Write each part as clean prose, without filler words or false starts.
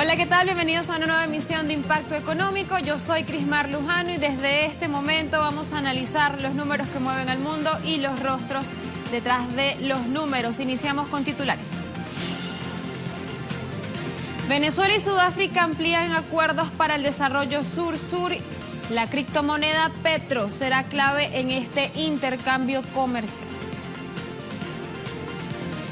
Hola, ¿qué tal? Bienvenidos a una nueva emisión de Impacto Económico. Yo soy Crismar Lujano y desde este momento vamos a analizar los números que mueven al mundo y los rostros detrás de los números. Iniciamos con titulares. Venezuela y Sudáfrica amplían acuerdos para el desarrollo sur-sur. La criptomoneda Petro será clave en este intercambio comercial.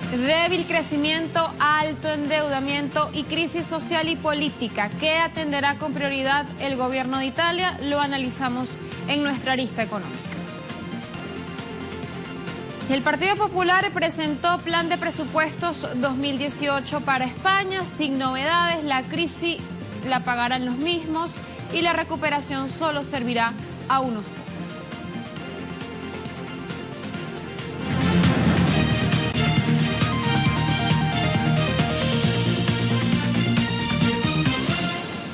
Débil crecimiento, alto endeudamiento y crisis social y política. ¿Qué atenderá con prioridad el gobierno de Italia? Lo analizamos en nuestra arista económica. El Partido Popular presentó plan de presupuestos 2018 para España. Sin novedades, la crisis la pagarán los mismos y la recuperación solo servirá a unos pocos.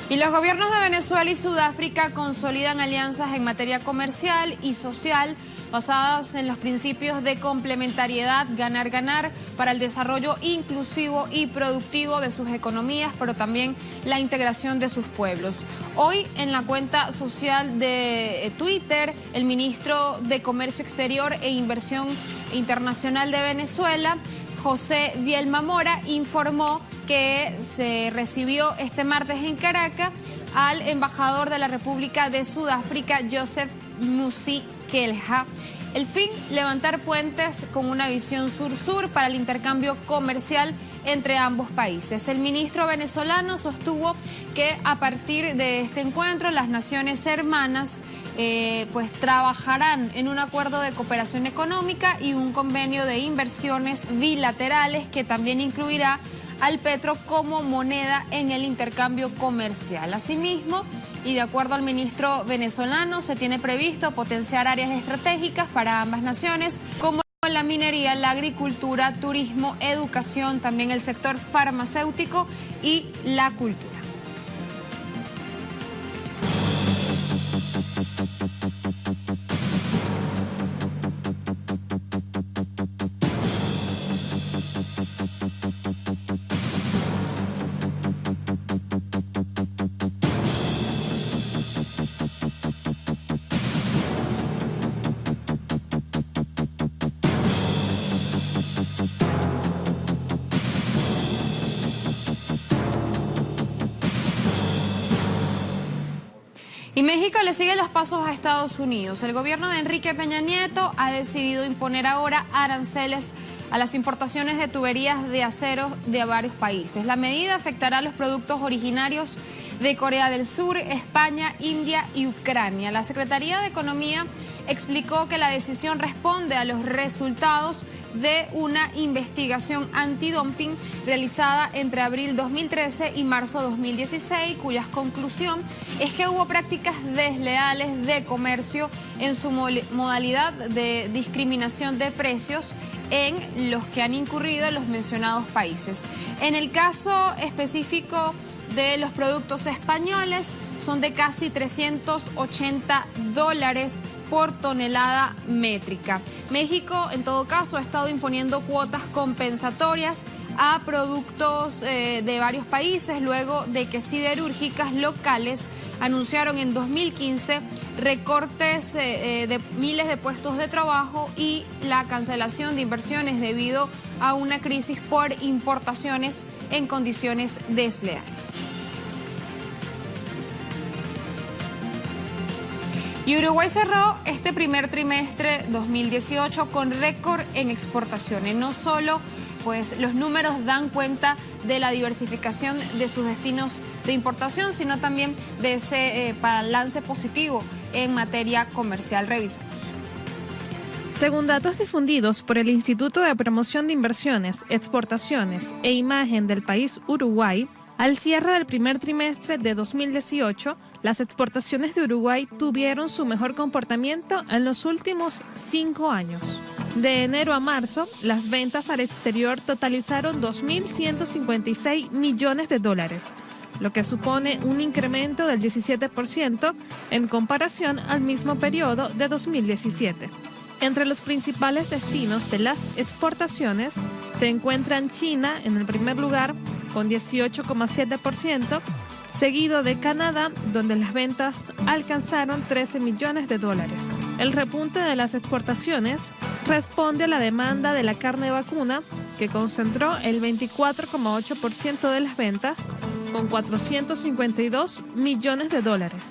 Y los gobiernos de Venezuela y Sudáfrica consolidan alianzas en materia comercial y social basadas en los principios de complementariedad, ganar-ganar para el desarrollo inclusivo y productivo de sus economías, pero también la integración de sus pueblos. Hoy, en la cuenta social de Twitter, el ministro de Comercio Exterior e Inversión Internacional de Venezuela, José Vielma Mora, informó que se recibió este martes en Caracas al embajador de la República de Sudáfrica, Joseph Musi-Kelha. El fin, levantar puentes con una visión sur-sur para el intercambio comercial entre ambos países. El ministro venezolano sostuvo que a partir de este encuentro las naciones hermanas pues trabajarán en un acuerdo de cooperación económica y un convenio de inversiones bilaterales que también incluirá al petro como moneda en el intercambio comercial. Asimismo, y de acuerdo al ministro venezolano, se tiene previsto potenciar áreas estratégicas para ambas naciones, como la minería, la agricultura, turismo, educación, también el sector farmacéutico y la cultura. Y México le sigue los pasos a Estados Unidos. El gobierno de Enrique Peña Nieto ha decidido imponer ahora aranceles a las importaciones de tuberías de acero de varios países. La medida afectará a los productos originarios de Corea del Sur, España, India y Ucrania. La Secretaría de Economía explicó que la decisión responde a los resultados de una investigación antidumping realizada entre abril 2013 y marzo 2016, cuya conclusión es que hubo prácticas desleales de comercio en su modalidad de discriminación de precios en los que han incurrido los mencionados países. En el caso específico de los productos españoles, son de casi $380 por tonelada métrica. México, en todo caso, ha estado imponiendo cuotas compensatorias a productos de varios países, luego de que siderúrgicas locales anunciaron en 2015 recortes de miles de puestos de trabajo y la cancelación de inversiones debido a una crisis por importaciones en condiciones desleales. Y Uruguay cerró este primer trimestre 2018 con récord en exportaciones. No solo pues los números dan cuenta de la diversificación de sus destinos de importación, sino también de ese balance positivo en materia comercial. Revisamos. Según datos difundidos por el Instituto de Promoción de Inversiones, Exportaciones e Imagen del país Uruguay, al cierre del primer trimestre de 2018, las exportaciones de Uruguay tuvieron su mejor comportamiento en los últimos 5 años. De enero a marzo, las ventas al exterior totalizaron 2.156 millones de dólares, lo que supone un incremento del 17% en comparación al mismo periodo de 2017. Entre los principales destinos de las exportaciones se encuentran China en el primer lugar, con 18,7%, seguido de Canadá, donde las ventas alcanzaron 13 millones de dólares. El repunte de las exportaciones responde a la demanda de la carne vacuna, que concentró el 24,8% de las ventas, con 452 millones de dólares,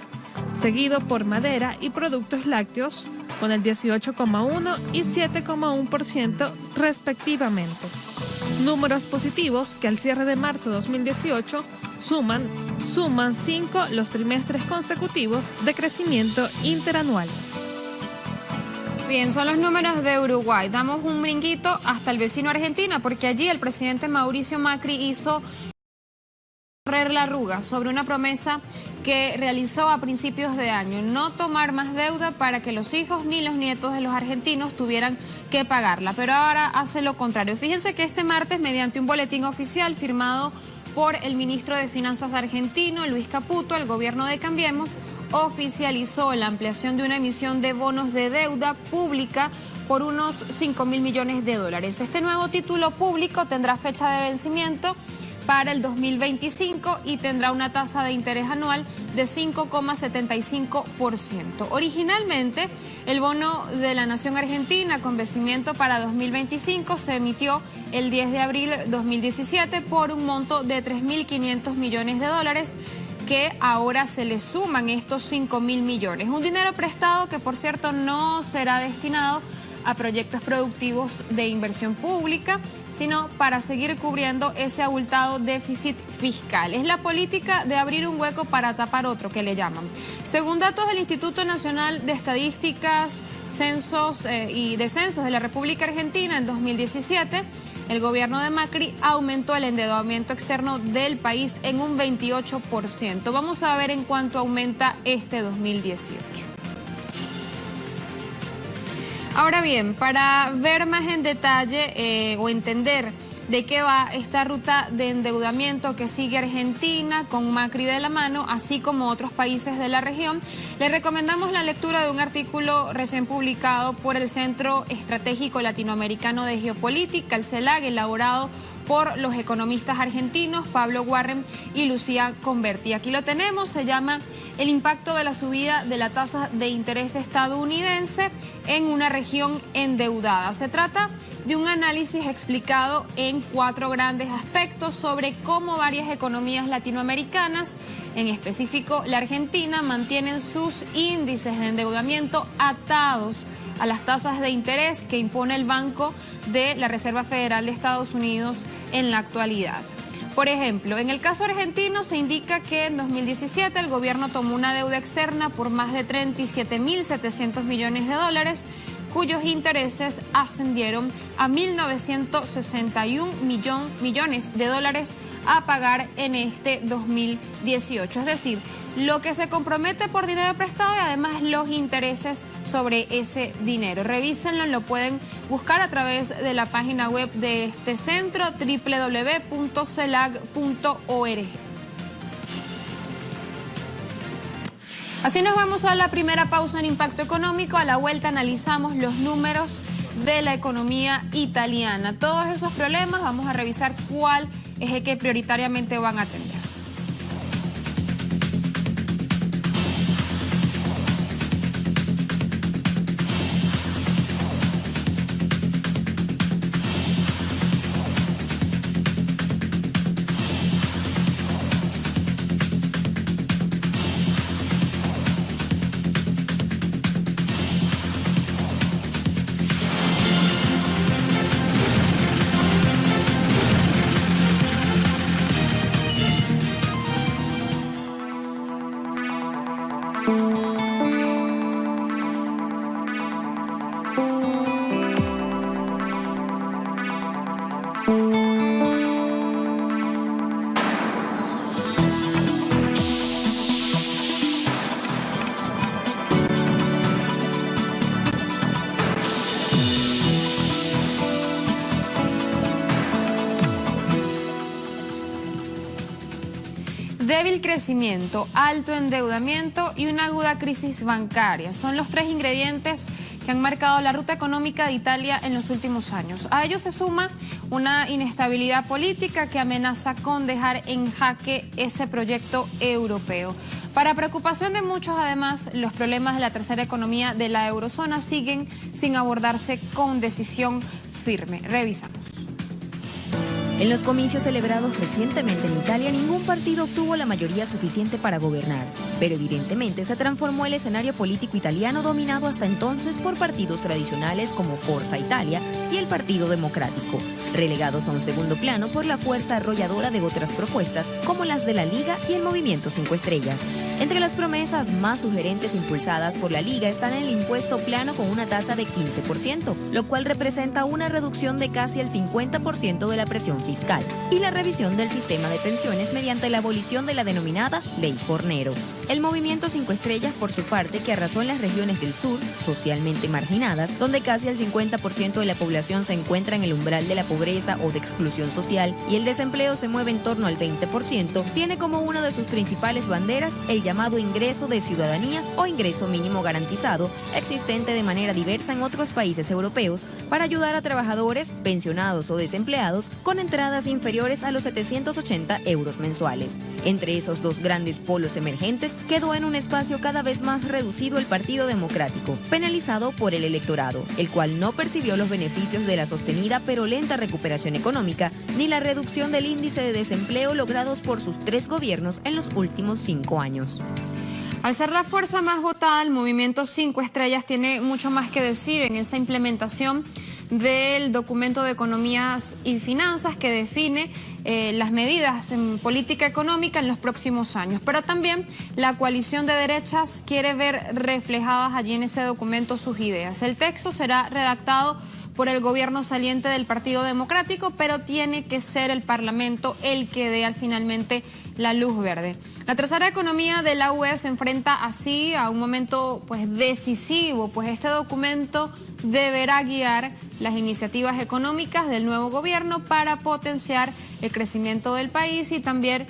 seguido por madera y productos lácteos, con el 18,1% y 7,1% respectivamente. Números positivos que al cierre de marzo de 2018 suman 5 los trimestres consecutivos de crecimiento interanual. Bien, son los números de Uruguay. Damos un brinquito hasta el vecino Argentina, porque allí el presidente Mauricio Macri hizo correr la arruga sobre una promesa que realizó a principios de año: no tomar más deuda para que los hijos ni los nietos de los argentinos tuvieran que pagarla. Pero ahora hace lo contrario. Fíjense que este martes, mediante un boletín oficial firmado por el ministro de Finanzas argentino, Luis Caputo, el gobierno de Cambiemos oficializó la ampliación de una emisión de bonos de deuda pública por unos 5.000 millones de dólares. Este nuevo título público tendrá fecha de vencimiento para el 2025 y tendrá una tasa de interés anual de 5,75%. Originalmente, el bono de la Nación Argentina con vencimiento para 2025 se emitió el 10 de abril de 2017 por un monto de 3.500 millones de dólares, que ahora se le suman estos 5.000 millones. Un dinero prestado que, por cierto, no será destinado a proyectos productivos de inversión pública, sino para seguir cubriendo ese abultado déficit fiscal. Es la política de abrir un hueco para tapar otro, que le llaman. Según datos del Instituto Nacional de Estadísticas, Censos y Descensos de la República Argentina, en 2017, el gobierno de Macri aumentó el endeudamiento externo del país en un 28%. Vamos a ver en cuánto aumenta este 2018. Ahora bien, para ver más en detalle o entender de qué va esta ruta de endeudamiento que sigue Argentina con Macri de la mano, así como otros países de la región, le recomendamos la lectura de un artículo recién publicado por el Centro Estratégico Latinoamericano de Geopolítica, el CELAC, elaborado por los economistas argentinos Pablo Warren y Lucía Converti. Aquí lo tenemos, se llama El impacto de la subida de la tasa de interés estadounidense en una región endeudada. Se trata de un análisis explicado en 4 grandes aspectos sobre cómo varias economías latinoamericanas, en específico la Argentina, mantienen sus índices de endeudamiento atados a las tasas de interés que impone el Banco de la Reserva Federal de Estados Unidos en la actualidad. Por ejemplo, en el caso argentino se indica que en 2017 el gobierno tomó una deuda externa por más de 37.700 millones de dólares, cuyos intereses ascendieron a 1.961 millones de dólares a pagar en este 2018. Es decir, lo que se compromete por dinero prestado y además los intereses sobre ese dinero. Revísenlo, lo pueden buscar a través de la página web de este centro, www.celag.org. Así nos vamos a la primera pausa en Impacto Económico. A la vuelta analizamos los números de la economía italiana. Todos esos problemas vamos a revisar cuál es el que prioritariamente van a atender. Débil crecimiento, alto endeudamiento y una aguda crisis bancaria son los 3 ingredientes que han marcado la ruta económica de Italia en los últimos años. A ello se suma una inestabilidad política que amenaza con dejar en jaque ese proyecto europeo. Para preocupación de muchos, además, los problemas de la tercera economía de la eurozona siguen sin abordarse con decisión firme. Revisamos. En los comicios celebrados recientemente en Italia, ningún partido obtuvo la mayoría suficiente para gobernar, pero evidentemente se transformó el escenario político italiano, dominado hasta entonces por partidos tradicionales como Forza Italia y el Partido Democrático, relegados a un segundo plano por la fuerza arrolladora de otras propuestas como las de la Liga y el Movimiento 5 Estrellas. Entre las promesas más sugerentes impulsadas por la Liga están el impuesto plano con una tasa de 15%, lo cual representa una reducción de casi el 50% de la presión fiscal, y la revisión del sistema de pensiones mediante la abolición de la denominada Ley Fornero. El Movimiento 5 Estrellas, por su parte, que arrasó en las regiones del sur, socialmente marginadas, donde casi el 50% de la población se encuentra en el umbral de la pobreza o de exclusión social y el desempleo se mueve en torno al 20%, tiene como una de sus principales banderas el llamado ingreso de ciudadanía o ingreso mínimo garantizado, existente de manera diversa en otros países europeos, para ayudar a trabajadores, pensionados o desempleados con entradas inferiores a los 780 euros mensuales. Entre esos dos grandes polos emergentes quedó en un espacio cada vez más reducido el Partido Democrático, penalizado por el electorado, el cual no percibió los beneficios de la sostenida pero lenta recuperación económica ni la reducción del índice de desempleo logrados por sus 3 gobiernos en los últimos 5 años. Al ser la fuerza más votada, el Movimiento 5 Estrellas tiene mucho más que decir en esa implementación del documento de economías y finanzas que define las medidas en política económica en los próximos años. Pero también la coalición de derechas quiere ver reflejadas allí en ese documento sus ideas. El texto será redactado por el gobierno saliente del Partido Democrático, pero tiene que ser el Parlamento el que dé finalmente la luz verde. La tercera economía de la UE se enfrenta así a un momento decisivo, pues este documento deberá guiar las iniciativas económicas del nuevo gobierno para potenciar el crecimiento del país y también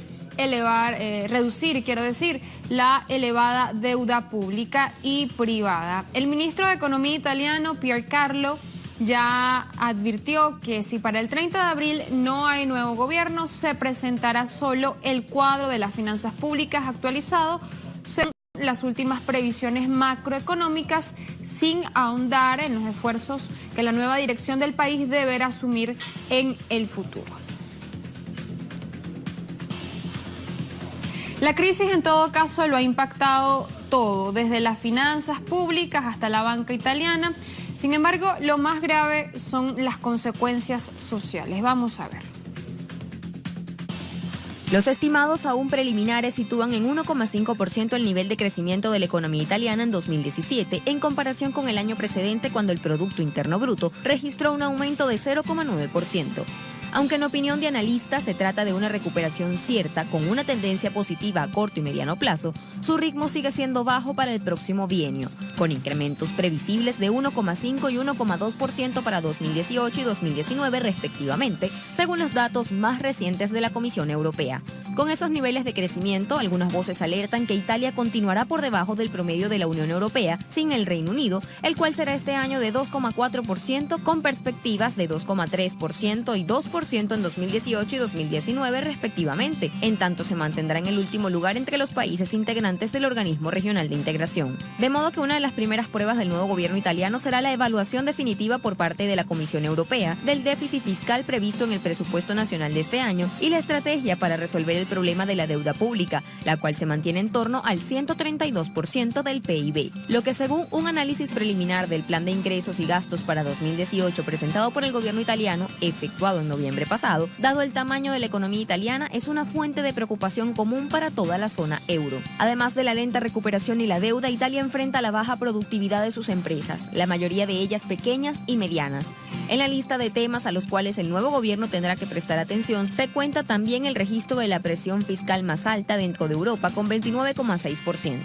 reducir la elevada deuda pública y privada. El ministro de Economía italiano, Piercarlo, ya advirtió que si para el 30 de abril no hay nuevo gobierno, se presentará solo el cuadro de las finanzas públicas actualizado según las últimas previsiones macroeconómicas, sin ahondar en los esfuerzos que la nueva dirección del país deberá asumir en el futuro. La crisis en todo caso lo ha impactado todo, desde las finanzas públicas hasta la banca italiana. Sin embargo, lo más grave son las consecuencias sociales. Vamos a ver. Los estimados aún preliminares sitúan en 1,5% el nivel de crecimiento de la economía italiana en 2017 en comparación con el año precedente, cuando el Producto Interno Bruto registró un aumento de 0,9%. Aunque en opinión de analistas se trata de una recuperación cierta con una tendencia positiva a corto y mediano plazo, su ritmo sigue siendo bajo para el próximo bienio, con incrementos previsibles de 1,5 y 1,2% para 2018 y 2019 respectivamente, según los datos más recientes de la Comisión Europea. Con esos niveles de crecimiento, algunas voces alertan que Italia continuará por debajo del promedio de la Unión Europea sin el Reino Unido, el cual será este año de 2,4% con perspectivas de 2,3% y 2% en 2018 y 2019 respectivamente, en tanto se mantendrá en el último lugar entre los países integrantes del Organismo Regional de Integración. De modo que una de las primeras pruebas del nuevo gobierno italiano será la evaluación definitiva por parte de la Comisión Europea del déficit fiscal previsto en el presupuesto nacional de este año y la estrategia para resolver el problema de la deuda pública, la cual se mantiene en torno al 132% del PIB, lo que, según un análisis preliminar del plan de ingresos y gastos para 2018 presentado por el gobierno italiano, efectuado en noviembre pasado, dado el tamaño de la economía italiana, es una fuente de preocupación común para toda la zona euro. Además de la lenta recuperación y la deuda, Italia enfrenta la baja productividad de sus empresas, la mayoría de ellas pequeñas y medianas. En la lista de temas a los cuales el nuevo gobierno tendrá que prestar atención se cuenta también el registro de la presión fiscal más alta dentro de Europa, con 29,6%.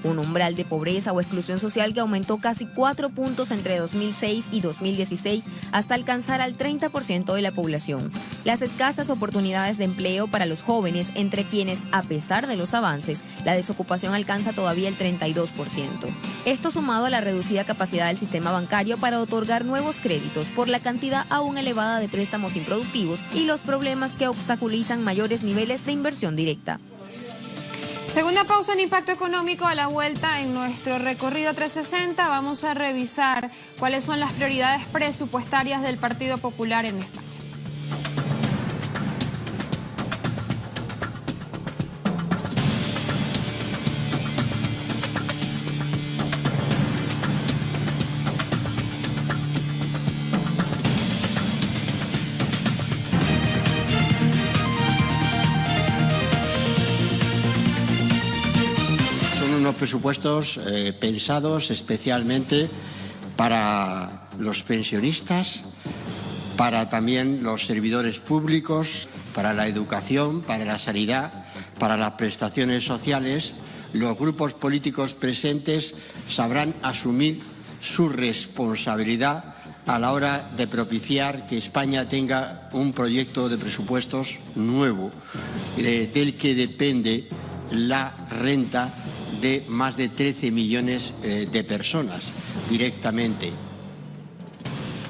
un umbral de pobreza o exclusión social que aumentó casi 4 puntos entre 2006 y 2016 hasta alcanzar al 30% de la población. Las escasas oportunidades de empleo para los jóvenes, entre quienes, a pesar de los avances, la desocupación alcanza todavía el 32%. Esto sumado a la reducida capacidad del sistema bancario para otorgar nuevos créditos por la cantidad aún elevada de préstamos improductivos y los problemas que obstaculizan mayores niveles de inversión directa. Segunda pausa en impacto económico. A la vuelta en nuestro recorrido 360 vamos a revisar cuáles son las prioridades presupuestarias del Partido Popular en España. Unos presupuestos pensados especialmente para los pensionistas, para también los servidores públicos, para la educación, para la sanidad, para las prestaciones sociales. Los grupos políticos presentes sabrán asumir su responsabilidad a la hora de propiciar que España tenga un proyecto de presupuestos nuevo, del que depende la renta de más de 13 millones de personas directamente.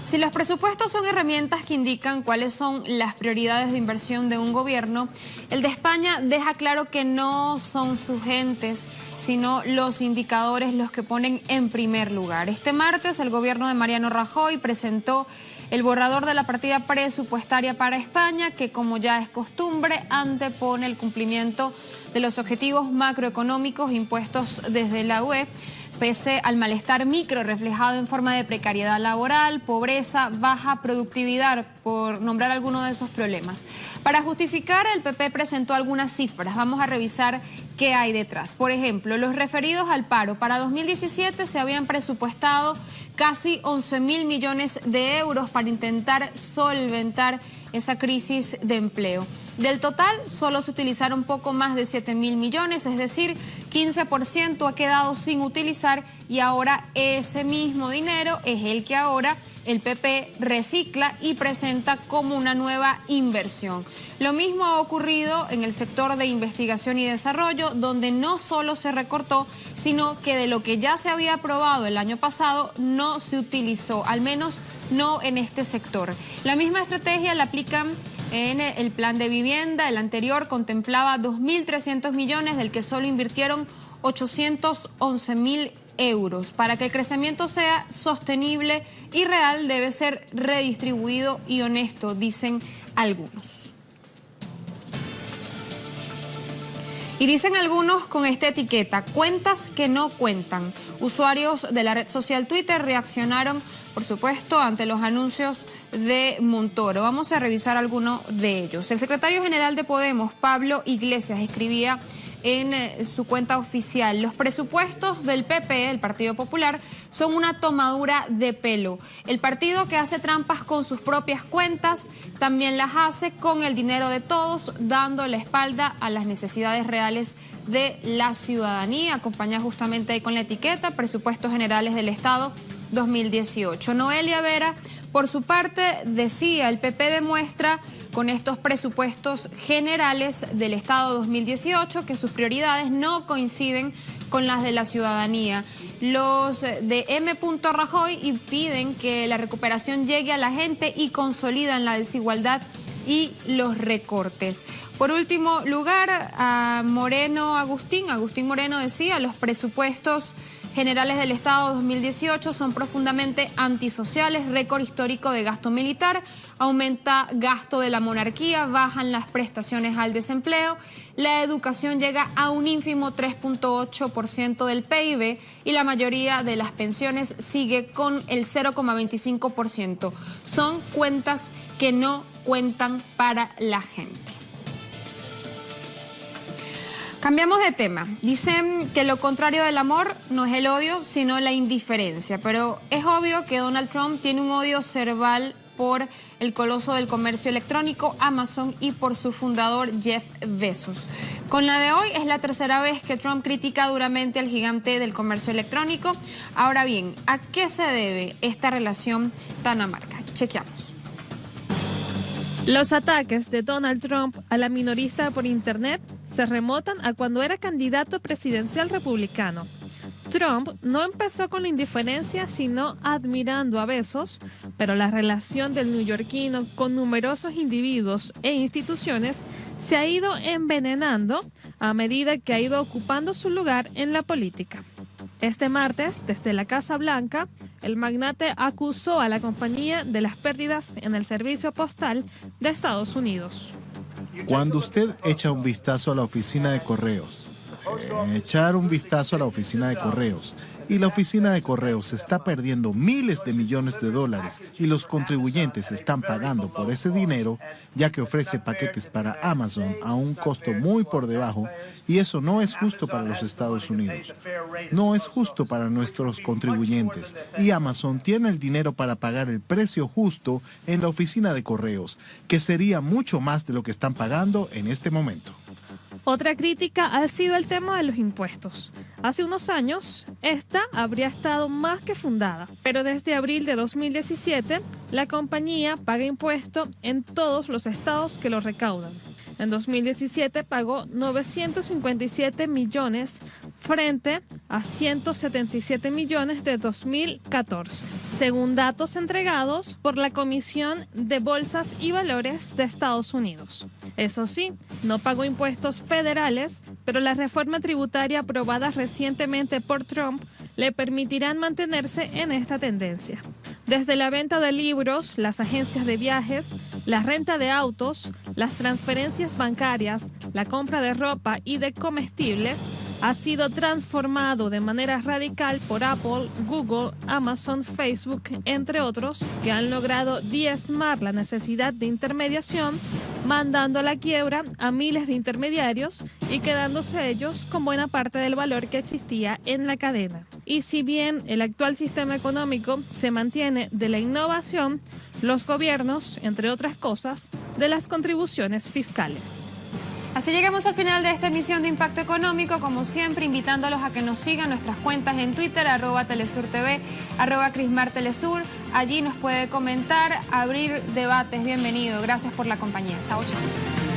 Si los presupuestos son herramientas que indican cuáles son las prioridades de inversión de un gobierno, el de España deja claro que no son sus gentes, sino los indicadores los que ponen en primer lugar. Este martes el gobierno de Mariano Rajoy presentó el borrador de la partida presupuestaria para España, que como ya es costumbre, antepone el cumplimiento de los objetivos macroeconómicos impuestos desde la UE, pese al malestar micro reflejado en forma de precariedad laboral, pobreza, baja productividad, por nombrar algunos de esos problemas. Para justificar, el PP presentó algunas cifras. Vamos a revisar qué hay detrás. Por ejemplo, los referidos al paro. Para 2017 se habían presupuestado casi 11.000 millones de euros para intentar solventar esa crisis de empleo. Del total, solo se utilizaron poco más de 7.000 millones, es decir, 15% ha quedado sin utilizar y ahora ese mismo dinero es el que ahora el PP recicla y presenta como una nueva inversión. Lo mismo ha ocurrido en el sector de investigación y desarrollo, donde no solo se recortó, sino que de lo que ya se había aprobado el año pasado no se utilizó, al menos no en este sector. La misma estrategia la aplican en el plan de vivienda. El anterior contemplaba 2.300 millones, del que solo invirtieron 811.000 euros. Para que el crecimiento sea sostenible y real, debe ser redistribuido y honesto, dicen algunos. Y dicen algunos con esta etiqueta: cuentas que no cuentan. Usuarios de la red social Twitter reaccionaron, por supuesto, ante los anuncios de Montoro. Vamos a revisar algunos de ellos. El secretario general de Podemos, Pablo Iglesias, escribía en su cuenta oficial: los presupuestos del PP, el Partido Popular, son una tomadura de pelo. El partido que hace trampas con sus propias cuentas también las hace con el dinero de todos, dando la espalda a las necesidades reales de la ciudadanía. Acompaña justamente ahí con la etiqueta Presupuestos Generales del Estado 2018. Noelia Vera, por su parte, decía: el PP demuestra con estos presupuestos generales del Estado 2018 que sus prioridades no coinciden con las de la ciudadanía. Los de M. Rajoy piden que la recuperación llegue a la gente y consolidan la desigualdad y los recortes. Por último lugar, a Agustín Moreno decía: los presupuestos generales del Estado 2018 son profundamente antisociales, récord histórico de gasto militar, aumenta gasto de la monarquía, bajan las prestaciones al desempleo, la educación llega a un ínfimo 3.8% del PIB y la mayoría de las pensiones sigue con el 0,25%. Son cuentas que no cuentan para la gente. Cambiamos de tema. Dicen que lo contrario del amor no es el odio, sino la indiferencia. Pero es obvio que Donald Trump tiene un odio cerval por el coloso del comercio electrónico Amazon y por su fundador Jeff Bezos. Con la de hoy es la tercera vez que Trump critica duramente al gigante del comercio electrónico. Ahora bien, ¿a qué se debe esta relación tan amarga? Chequeamos. Los ataques de Donald Trump a la minorista por Internet se remontan a cuando era candidato presidencial republicano. Trump no empezó con la indiferencia, sino admirando a Bezos, pero la relación del neoyorquino con numerosos individuos e instituciones se ha ido envenenando a medida que ha ido ocupando su lugar en la política. Este martes, desde la Casa Blanca, el magnate acusó a la compañía de las pérdidas en el servicio postal de Estados Unidos. Cuando usted echa un vistazo a la oficina de correos, y la oficina de correos está perdiendo miles de millones de dólares y los contribuyentes están pagando por ese dinero, ya que ofrece paquetes para Amazon a un costo muy por debajo, y eso no es justo para los Estados Unidos. No es justo para nuestros contribuyentes, y Amazon tiene el dinero para pagar el precio justo en la oficina de correos, que sería mucho más de lo que están pagando en este momento. Otra crítica ha sido el tema de los impuestos. Hace unos años, esta habría estado más que fundada, pero desde abril de 2017, la compañía paga impuesto en todos los estados que lo recaudan. En 2017 pagó 957 millones frente a 177 millones de 2014, según datos entregados por la Comisión de Bolsas y Valores de Estados Unidos. Eso sí, no pagó impuestos federales, pero la reforma tributaria aprobada recientemente por Trump le permitirán mantenerse en esta tendencia. Desde la venta de libros, las agencias de viajes, la renta de autos, las transferencias bancarias, la compra de ropa y de comestibles, ha sido transformado de manera radical por Apple, Google, Amazon, Facebook, entre otros, que han logrado diezmar la necesidad de intermediación, mandando a la quiebra a miles de intermediarios y quedándose ellos con buena parte del valor que existía en la cadena. Y si bien el actual sistema económico se mantiene de la innovación, los gobiernos, entre otras cosas, de las contribuciones fiscales. Así llegamos al final de esta emisión de Impacto Económico, como siempre invitándolos a que nos sigan nuestras cuentas en Twitter, @TelesurTV, @CrismarTelesur. Allí nos puede comentar, abrir debates. Bienvenido. Gracias por la compañía. Chao, chao.